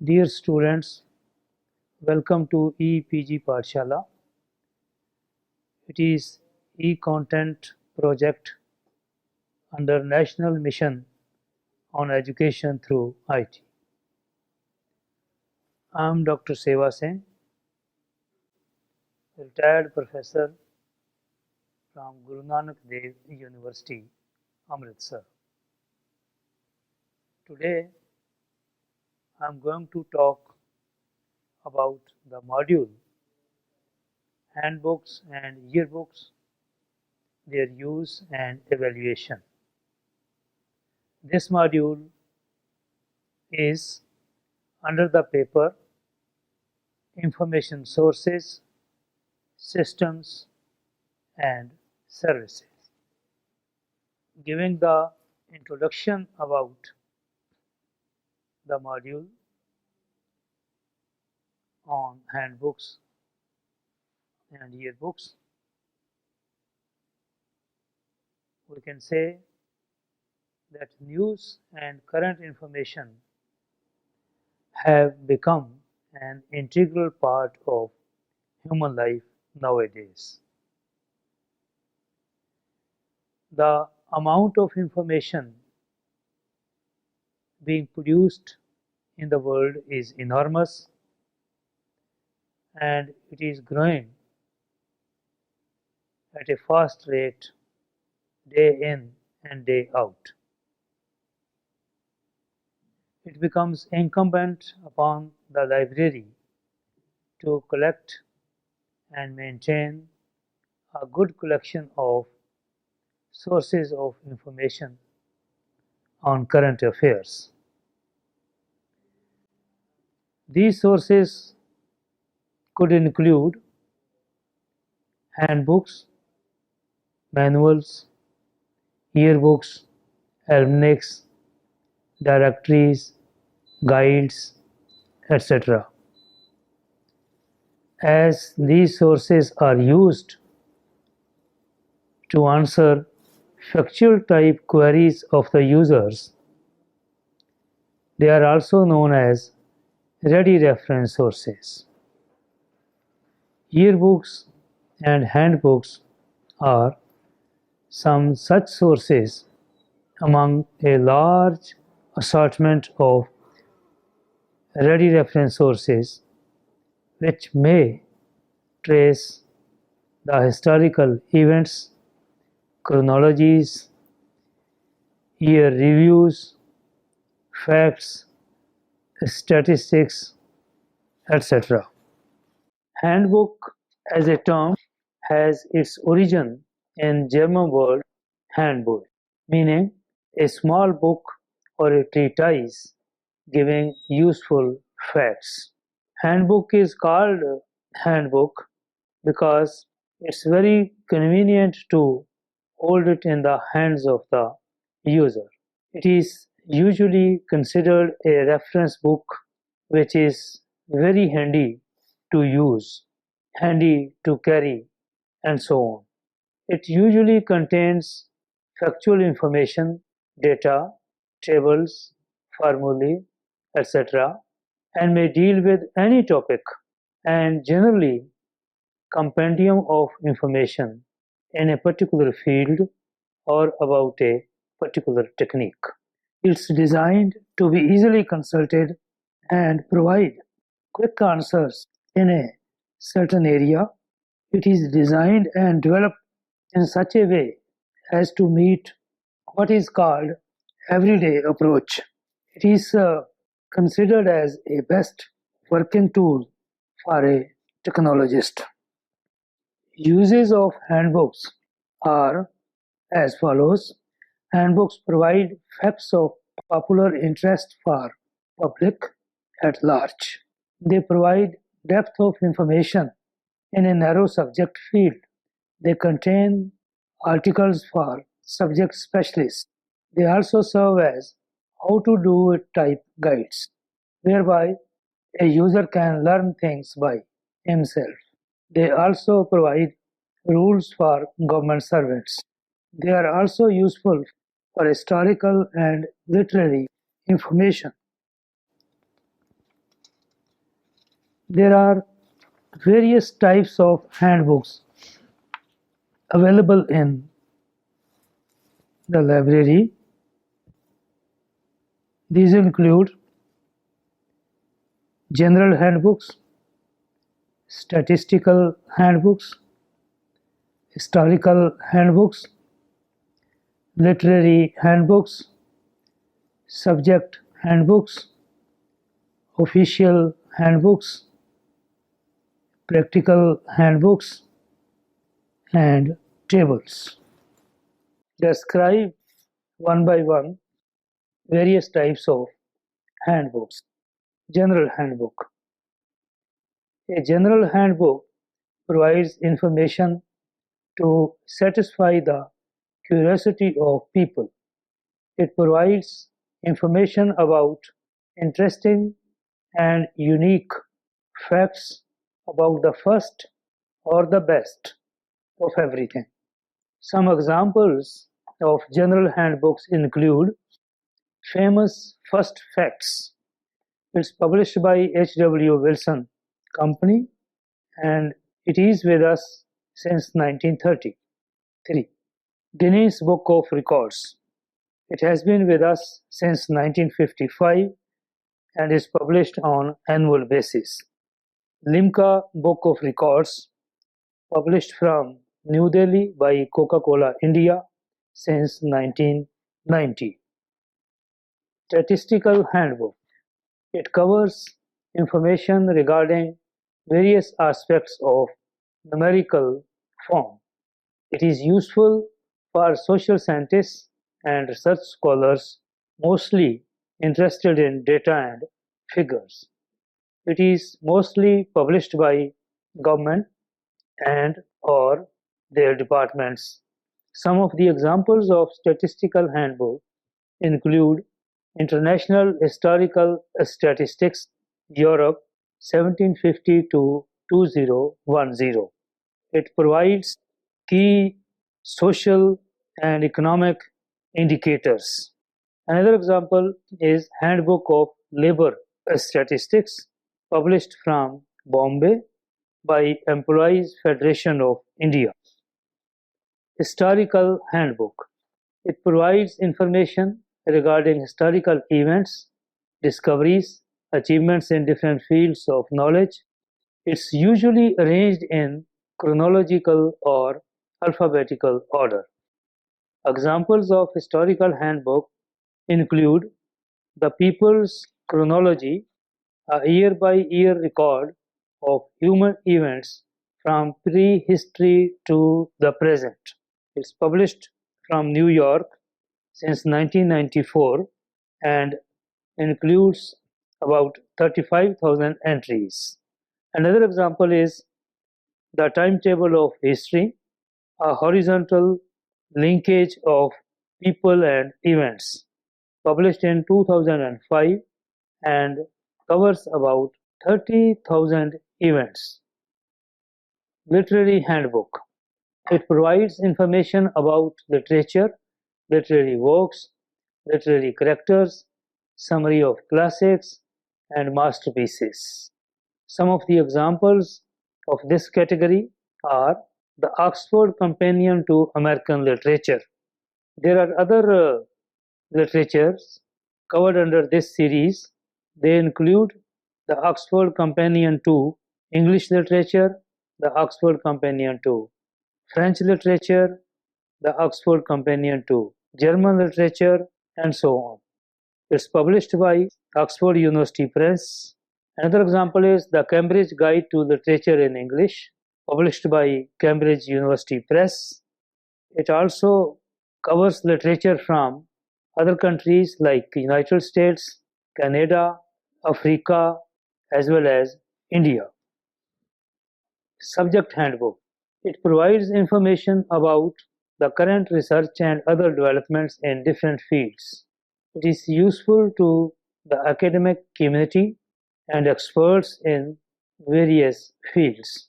Dear students, welcome to EPG Pathshala. It is e-content project under National Mission on Education through IT. I am Dr. Seva Singh, retired professor from Guru Nanak Dev University, Amritsar. Today, I am going to talk about the module Handbooks and Yearbooks, their use and evaluation. This module is under the paper Information Sources, Systems and Services, giving the introduction about the module on handbooks and yearbooks. We can say that news and current information have become an integral part of human life nowadays. The amount of information being produced in the world is enormous and it is growing at a fast rate day in and day out. It becomes incumbent upon the library to collect and maintain a good collection of sources of information on current affairs. These sources could include handbooks, manuals, yearbooks, almanacs, directories, guides, etc. As these sources are used to answer factual type queries of the users, they are also known as ready reference sources. Yearbooks and handbooks are some such sources among a large assortment of ready reference sources which may trace the historical events, chronologies, year reviews, facts, statistics, etc. Handbook as a term has its origin in German word Handbuch, meaning a small book or a treatise giving useful facts. Handbook is called handbook because it's very convenient to hold it in the hands of the user. It is usually considered a reference book which is very handy to use, handy to carry, and so on. It usually contains factual information, data, tables, formulae, etc., and may deal with any topic and generally compendium of information in a particular field or about a particular technique. It's designed to be easily consulted and provide quick answers in a certain area. It is designed and developed in such a way as to meet what is called everyday approach. It is considered as a best working tool for a technologist. Uses of handbooks are as follows. Handbooks provide facts of popular interest for public at large. They provide depth of information in a narrow subject field. They contain articles for subject specialists. They also serve as how to do it type guides, whereby a user can learn things by himself. They also provide rules for government servants. They are also useful for historical and literary information. There are various types of handbooks available in the library. These include general handbooks, statistical handbooks, historical handbooks, literary handbooks, subject handbooks, official handbooks, practical handbooks, and tables. Describe one by one various types of handbooks. General handbook. A general handbook provides information to satisfy the curiosity of people. It provides information about interesting and unique facts about the first or the best of everything. Some examples of general handbooks include Famous First Facts. It's published by H.W. Wilson Company and it is with us since 1933. Guinness Book of Records. It has been with us since 1955 and is published on annual basis. Limca Book of Records, published from New Delhi by Coca-Cola India since 1990. Statistical Handbook. It covers information regarding various aspects of numerical form. It is useful for social scientists and research scholars mostly interested in data and figures. It is mostly published by government and or their departments. Some of the examples of statistical handbook include International Historical Statistics, Europe 1750 to 2010. It provides key social and economic indicators. Another example is Handbook of Labor Statistics, published from Bombay by Employees Federation of India. Historical Handbook. It provides information regarding historical events, discoveries, achievements in different fields of knowledge. It's usually arranged in chronological or alphabetical order. Examples of historical handbook include The People's Chronology, a year-by-year record of human events from prehistory to the present. It's published from New York since 1994 and includes about 35,000 entries. Another example is The Timetable of History, a horizontal linkage of people and events, published in 2005 and covers about 30,000 events. Literary Handbook. It provides information about literature, literary works, literary characters, summary of classics, and masterpieces. Some of the examples of this category are the Oxford Companion to American Literature. There are other literatures covered under this series. They include the Oxford Companion to English Literature, the Oxford Companion to French Literature, the Oxford Companion to German Literature, and so on. It's published by Oxford University Press. Another example is the Cambridge Guide to Literature in English, published by Cambridge University Press. It also covers literature from other countries like United States, Canada, Africa, as well as India. Subject Handbook. It provides information about the current research and other developments in different fields. It is useful to the academic community and experts in various fields.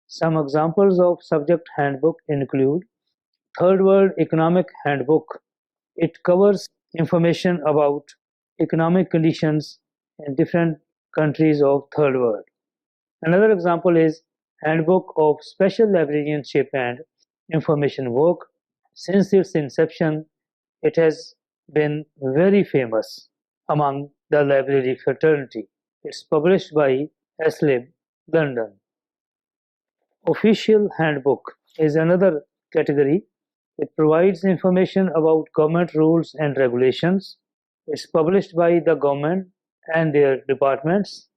Some examples of subject handbook include Third World Economic Handbook. It covers information about economic conditions in different countries of Third World. Another example is Handbook of Special Librarianship and Information Work. Since its inception, it has been very famous among the library fraternity. It's published by Eslib, London. Official Handbook is another category. It provides information about government rules and regulations. It's published by the government and their departments.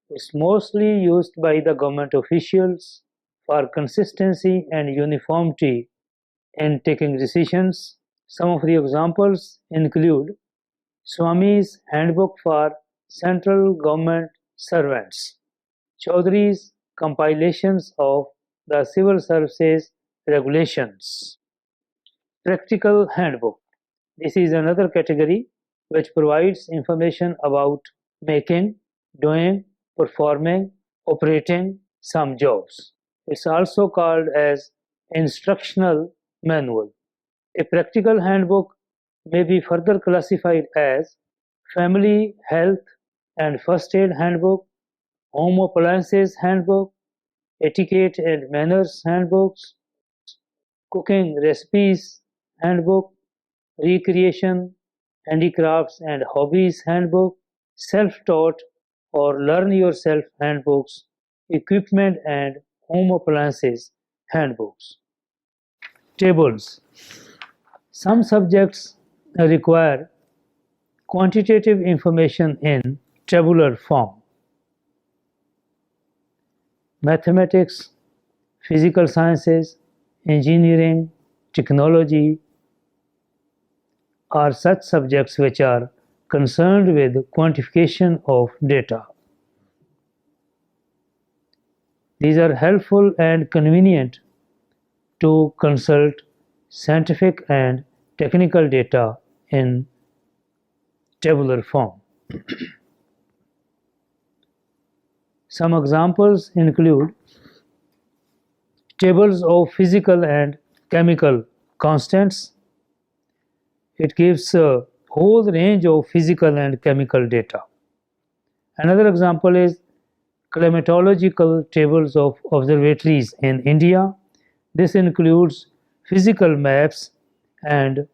It's mostly used by the government officials for consistency and uniformity in taking decisions. Some of the examples include Swami's Handbook for Central Government Servants, Chaudhry's compilations of the Civil Services Regulations. Practical Handbook. This is another category which provides information about making, doing, performing, operating some jobs. It's also called as instructional manual. A practical handbook may be further classified as family health and first aid handbook, home appliances handbook, etiquette and manners handbooks, cooking recipes handbook, recreation, handicrafts and hobbies handbook, self-taught or learn yourself handbooks, equipment and home appliances handbooks. Tables. Some subjects require quantitative information in tabular form. Mathematics, physical sciences, engineering, technology are such subjects which are concerned with quantification of data. These are helpful and convenient to consult scientific and technical data in tabular form. Some examples include tables of physical and chemical constants. It gives a whole range of physical and chemical data. Another example is climatological tables of observatories in India. This includes physical maps and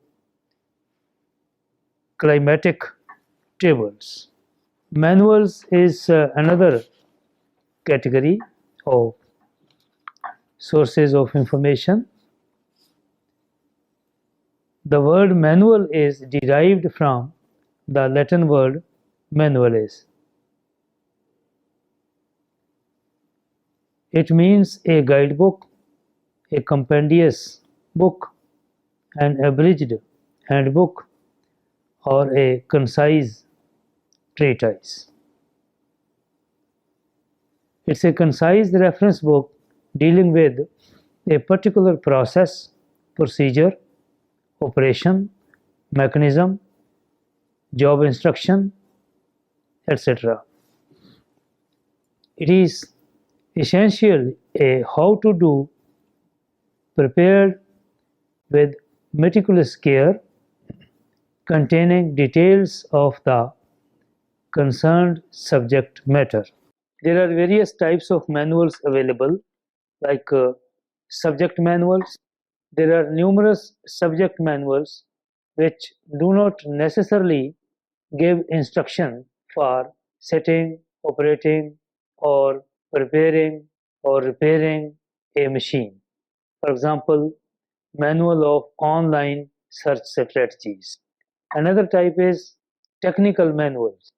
climatic tables. Manuals is another category of sources of information. The word manual is derived from the Latin word manualis. It means a guidebook, a compendious book, an abridged handbook, or a concise treatise. It's a concise reference book dealing with a particular process, procedure, operation, mechanism, job instruction, etc. It is essentially a how-to-do prepared with meticulous care, containing details of the concerned subject matter. There are various types of manuals available, like subject manuals. There are numerous subject manuals which do not necessarily give instruction for setting, operating, or preparing or repairing a machine. For example, Manual of Online Search Strategies. Another type is technical manuals.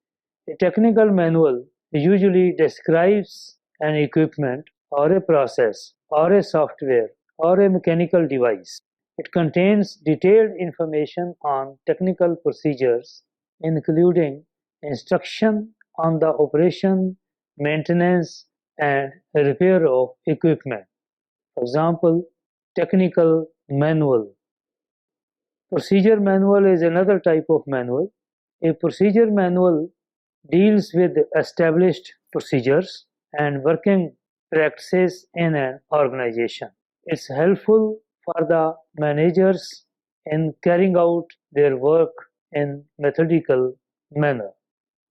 A technical manual usually describes an equipment or a process or a software or a mechanical device. It contains detailed information on technical procedures, including instruction on the operation, maintenance, and repair of equipment. For example, technical manual. Procedure manual is another type of manual. A procedure manual deals with established procedures and working practices in an organization. It's helpful for the managers in carrying out their work in methodical manner.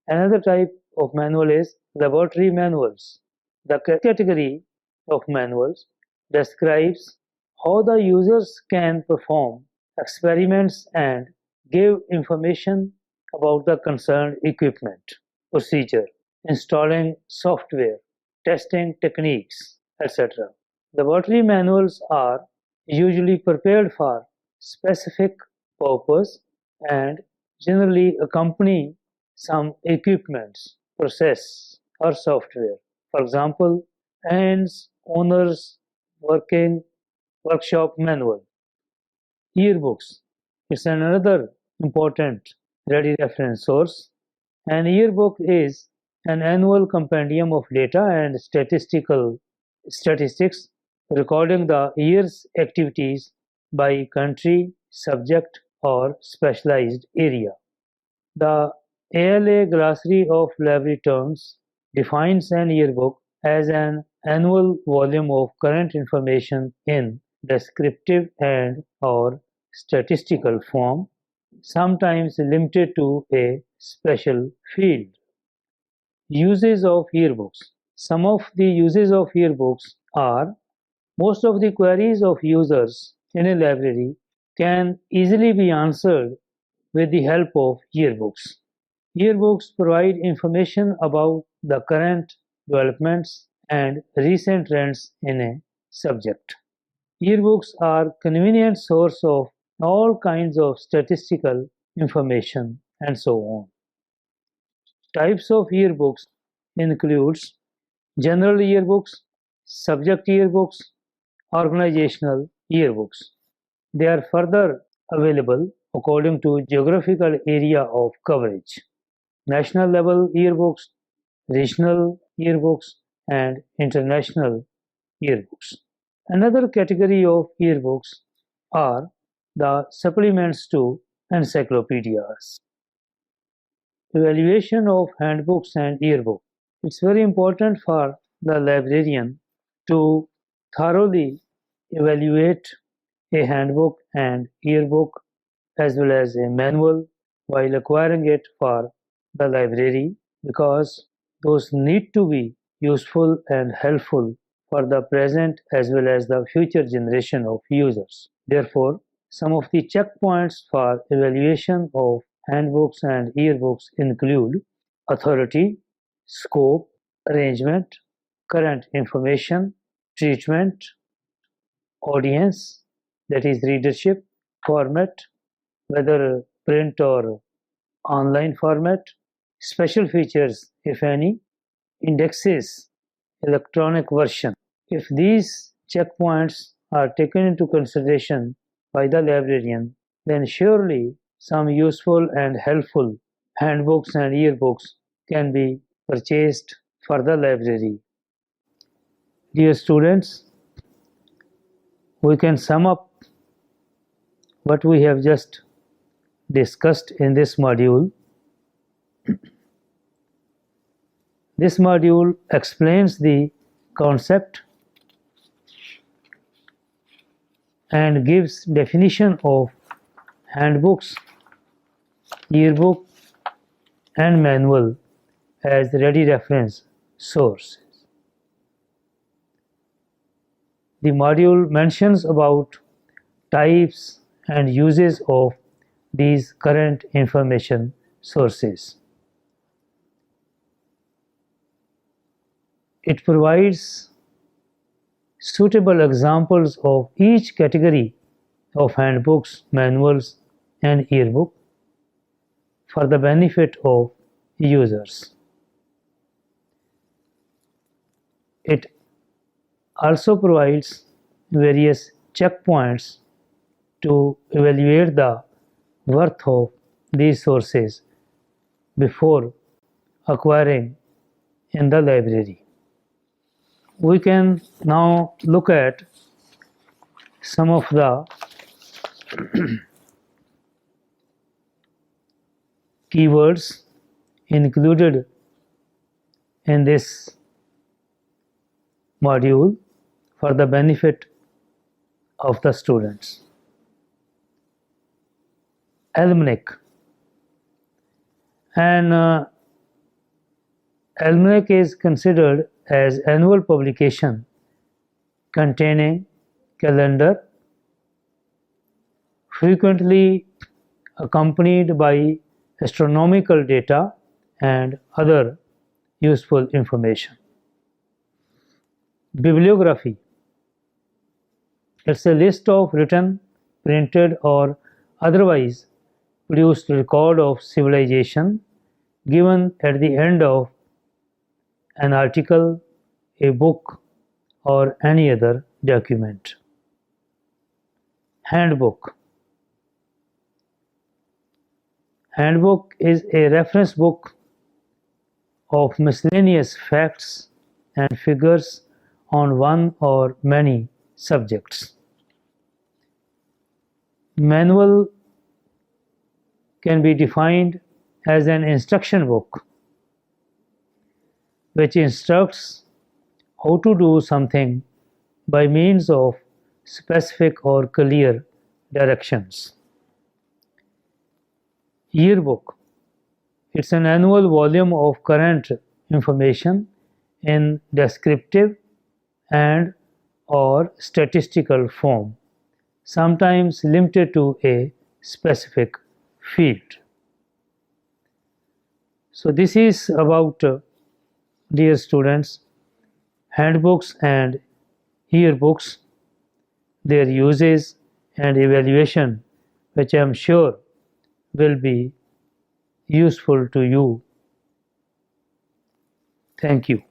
Another type of manual is laboratory manuals. The category of manuals describes how the users can perform experiments and give information about the concerned equipment, procedure, installing software, testing techniques, etc. Laboratory manuals are usually prepared for specific purpose and generally accompany some equipments, process, or software. For example, Ann's Owner's Working Workshop Manual. Yearbooks. It's another important ready reference source. An yearbook is an annual compendium of data and statistics recording the year's activities by country, subject, or specialized area. The ALA Glossary of Library Terms defines an yearbook as an annual volume of current information in descriptive and/or statistical form, sometimes limited to a special field. Uses of yearbooks. Some of the uses of yearbooks are: most of the queries of users in a library can easily be answered with the help of yearbooks. Yearbooks provide information about the current developments and recent trends in a subject. Yearbooks are convenient source of all kinds of statistical information and so on. Types of yearbooks includes general yearbooks, subject yearbooks, organizational yearbooks. They are further available according to geographical area of coverage. National level yearbooks, regional yearbooks, and international yearbooks. Another category of yearbooks are the supplements to encyclopedias. Evaluation of handbooks and yearbooks. It's very important for the librarian to thoroughly evaluate a handbook and yearbook as well as a manual while acquiring it for the library, because those need to be useful and helpful for the present as well as the future generation of users. Therefore, some of the checkpoints for evaluation of handbooks and yearbooks include authority, scope, arrangement, current information, treatment, audience, that is readership, format, whether print or online format, special features, if any, indexes, electronic version. If these checkpoints are taken into consideration by the librarian, then surely some useful and helpful handbooks and yearbooks can be purchased for the library. Dear students, we can sum up what we have just discussed in this module. This module explains the concept and gives definition of handbooks, yearbook, and manual as ready reference sources. The module mentions about types and uses of these current information sources. It provides suitable examples of each category of handbooks, manuals, and yearbook for the benefit of users. It also provides various checkpoints to evaluate the worth of these sources before acquiring in the library. We can now look at some of the keywords included in this module for the benefit of the students. Almanac. An almanac is considered as annual publication containing calendar, frequently accompanied by astronomical data and other useful information. Bibliography. It's a list of written, printed, or otherwise produced record of civilization given at the end of an article, a book, or any other document. Handbook. Handbook is a reference book of miscellaneous facts and figures on one or many subjects. Manual can be defined as an instruction book which instructs how to do something by means of specific or clear directions. Yearbook. It's an annual volume of current information in descriptive and or statistical form, sometimes limited to a specific field. So this is about, dear students, handbooks and yearbooks, their uses and evaluation, which I am sure will be useful to you. Thank you.